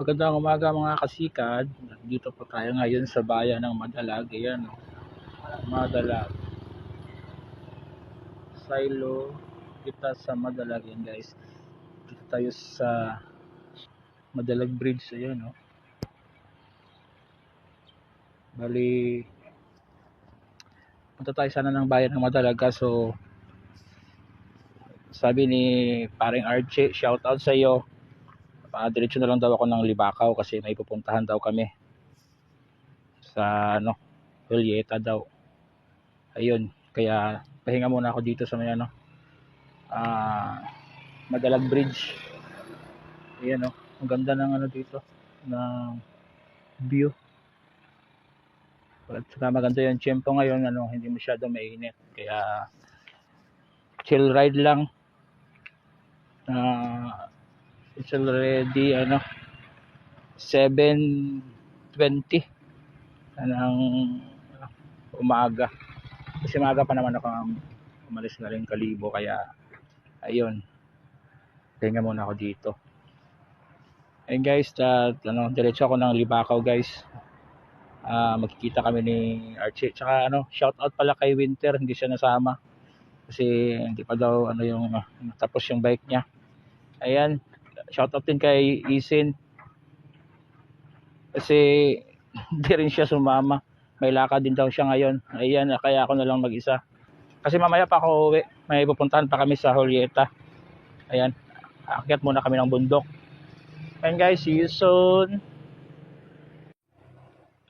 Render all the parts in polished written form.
Magandang umaga mga kasikad. Dito po tayo ngayon sa bayan ng Madalag. Ayan, oh. Madalag. Silo. Kita sa Madalag yan guys. Dito tayo sa Madalag Bridge. Ayan, oh. Bali, punta tayo sana ng bayan ng Madalag. Kaso, sabi ni paring Archie, shout out sa iyo. Diretso na lang daw ako ng Libakaw kasi may pupuntahan daw kami sa Julieta daw. Ayun, kaya pahinga muna ako dito sa may Madalag Bridge. Ayan, oh. Ang ganda ng dito ng view. At saka maganda yung tiyempo ngayon, hindi masyado mainit. Kaya chill ride lang. It's already 7:20 ng umaga. Kasi maaga pa naman ako umalis na rin Kalibo, kaya ayun. Tingnan muna ako dito. Ayun guys, diretso ako ng Libakaw guys. Magkikita kami ni Archie. Tsaka shout out pala kay Winter, hindi siya nasama kasi hindi pa daw yung tapos yung bike niya. Ayan, shout out din kay Isin kasi hindi rin siya sumama, may lakad din daw siya ngayon. Ayan, kaya ako na lang mag-isa kasi mamaya pa ako uwi, may pupuntahan pa kami sa Julieta. Ayan, aakyat muna kami ng bundok. And guys, see you soon.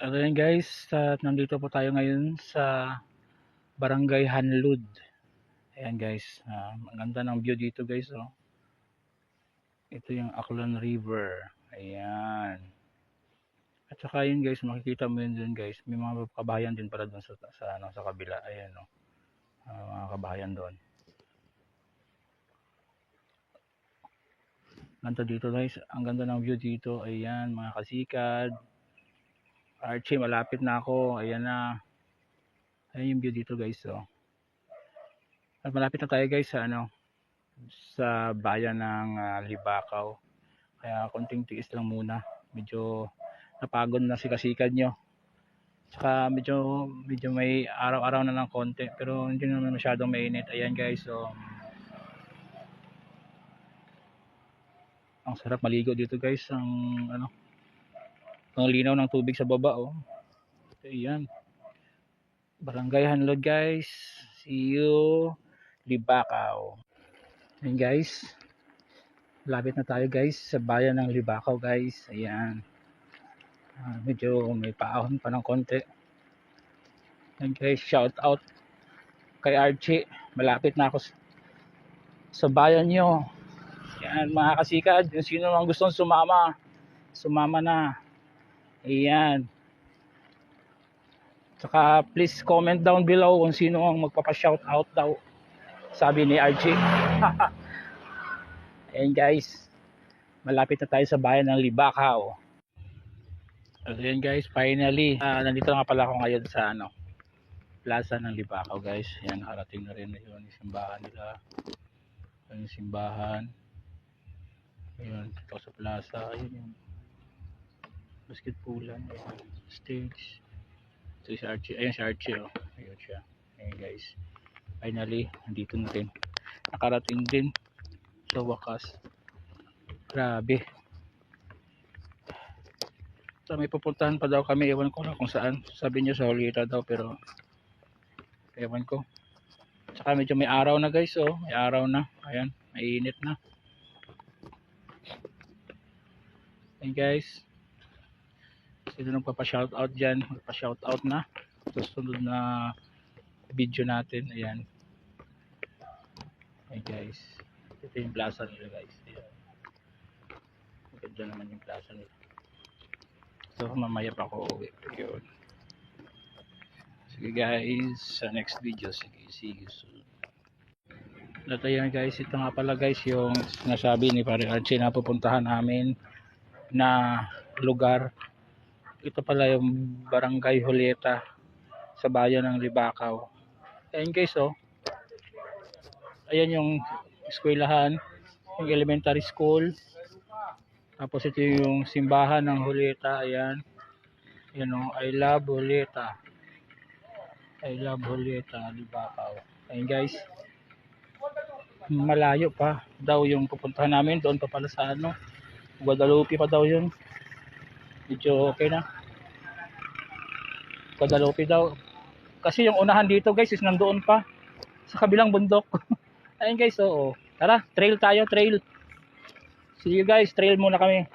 Ayan guys, nandito po tayo ngayon sa Barangay Hanlud. Ayan guys, ang ganda ng view dito guys, oh. Ito yung Aklan River. Ayan. At saka yun guys, makikita mo yun dun guys, may mga kabahayan din pala dun sa kabila. Ayan, oh. Mga kabahayan doon. Ganda dito guys, ang ganda ng view dito. Ayan mga kasikad. Archie, malapit na ako. Ayan na. Ayan yung view dito guys, oh. At malapit na tayo guys sa bayan ng Libakaw. Kaya konting tiis lang muna. Medyo napagod na si kasikad nyo. Tsaka medyo may araw-araw na ng konti. Pero hindi naman masyadong mainit. Ayan guys, so ang sarap maligo dito guys. Ang linaw ng tubig sa baba, oh. Ayan. Barangay Hanlod guys. See you Libakaw. Ayan guys. Lapit na tayo guys sa bayan ng Libakaw guys. Ayan. Medyo may paahon pa ng konti. Ayan guys, shout out kay Archie. Malapit na ako sa bayan nyo. Ayan mga kasikad. Yung sino mang gustong sumama na. Ayan. Saka please comment down below kung sino ang magpapa-shout out daw, sabi ni Archie. Ayan guys, malapit na tayo sa bayan ng Libakaw. Ayan guys, finally nandito nga pala ako ngayon sa plaza ng Libakaw guys. Ayan, nakarating na rin yun yung simbahan nila. Ayan yung simbahan. Ayan, dito sa plaza. Ayan yung basketballan. Ayan, stage. Ito si Archie. Ayan si Archie, oh. Ayan siya. Ayan guys, finally nandito na rin, nakarating din sa wakas. Grabe. So may pupuntahan pa daw kami, ewan ko na kung saan. Sabi niyo sa Julieta daw, pero ewan ko. Tsaka medyo may araw na guys, oh. May araw na. Ayan, mainit na. Ayan guys, sino nang papashoutout dyan, magpa-shoutout na susunod na video natin. Ayan. Ayan guys, ito yung plaza nila guys. Ayan, maganda naman yung plaza nila. So mamaya pa ako uwi. Yun. Sige guys, sa next video. Sige, see you soon. At ayan guys, ito nga pala guys yung nasabi ni Pare Archie na pupuntahan namin na lugar. Ito pala yung Barangay Julieta sa bayan ng Libakaw. Ayan guys, oh. Ayan yung eskwelahan, yung elementary school. Tapos ito yung simbahan ng Hulita. Ayan. Yan o, I love Hulita. I love Hulita, Libakaw. Ayan guys. Malayo pa daw yung pupuntahan namin. Doon pa pala sa ano. Guadalupe pa daw yun. Medyo okay na. Guadalupe daw. Kasi yung unahan dito guys is nandoon pa. Sa kabilang bundok. Ayan guys, oo. Tara, trail tayo, trail. See you guys, trail muna kami.